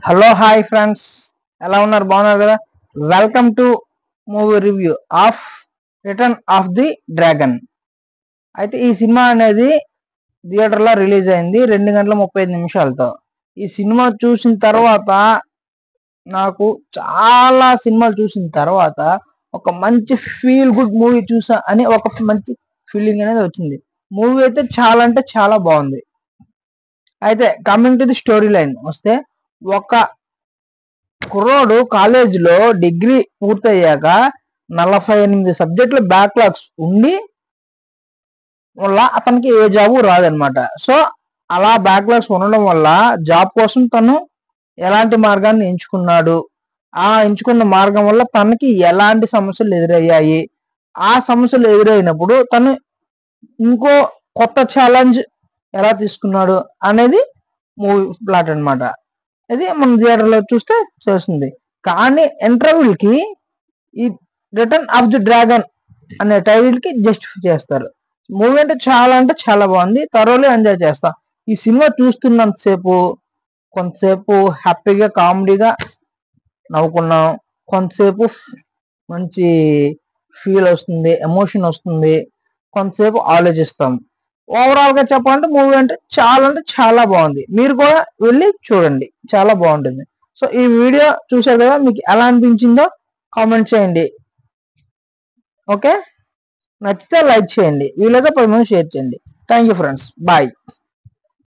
Hello hi friends, ఎలా ఉన్నారు? బాగున్నారు కదా? Welcome to movie review of return of the dragon. అయితే ఈ సినిమా అనేది థియేటర్లో రిలీజ్ అయింది 2 గంటల 35 నిమిషాలతో. ఈ సినిమా చూసిన తర్వాత నాకు చాలా సినిమాలు చూసిన తర్వాత ఒక మంచి ఫీల్ గుడ్ మూవీ చూసా అని ఒక మంచి ఫీలింగ్ అనేది వచ్చింది. మూవీ అయితే చాలా అంటే చాలా బాగుంది. అయితే coming to the story line వస్తే, ఒక కుర్రోడు కాలేజీలో డిగ్రీ పూర్తయ్యాక 48 సబ్జెక్టులు బ్యాక్లాగ్స్ ఉండి వల్ల అతనికి ఏ జాబు రాదనమాట. సో అలా బ్యాక్లాగ్స్ ఉండడం వల్ల జాబ్ కోసం తను ఎలాంటి మార్గాన్ని ఎంచుకున్నాడు, ఆ ఎంచుకున్న మార్గం వల్ల తనకి ఎలాంటి సమస్యలు ఎదురయ్యాయి, ఆ సమస్యలు ఎదురైనప్పుడు తను ఇంకో కొత్త ఛాలెంజ్ ఎలా తీసుకున్నాడు అనేది మూవీ ప్లాట్ అనమాట. ఇది మన థియేటర్లో చూస్తే తెలుస్తుంది. కానీ ఇంటర్వ్యూలకి ఈ రిటర్న్ ఆఫ్ ది డ్రాగన్ అనే టైటిల్కి జస్టిఫై చేస్తారు. మూవీ అంటే చాలా బాగుంది, థరోలీ ఎంజాయ్ చేస్తా. ఈ సినిమా చూస్తున్నంతసేపు కొంతసేపు హ్యాపీగా కామెడీగా నవ్వుకున్నాం, కొంతసేపు మంచి ఫీల్ వస్తుంది, ఎమోషన్ వస్తుంది, కొంతసేపు ఆలోచిస్తాం. ఓవరాల్గా చెప్పాలంటే మూవీ అంటే చాలా బాగుంది. మీరు కూడా వెళ్ళి చూడండి, చాలా బాగుంటుంది. సో ఈ వీడియో చూసారు కదా, మీకు ఎలా అనిపించిందో కామెంట్ చేయండి. ఓకే, నచ్చితే లైక్ చేయండి, వీలైతే 10 మంది షేర్ చేయండి. Thank you friends, bye.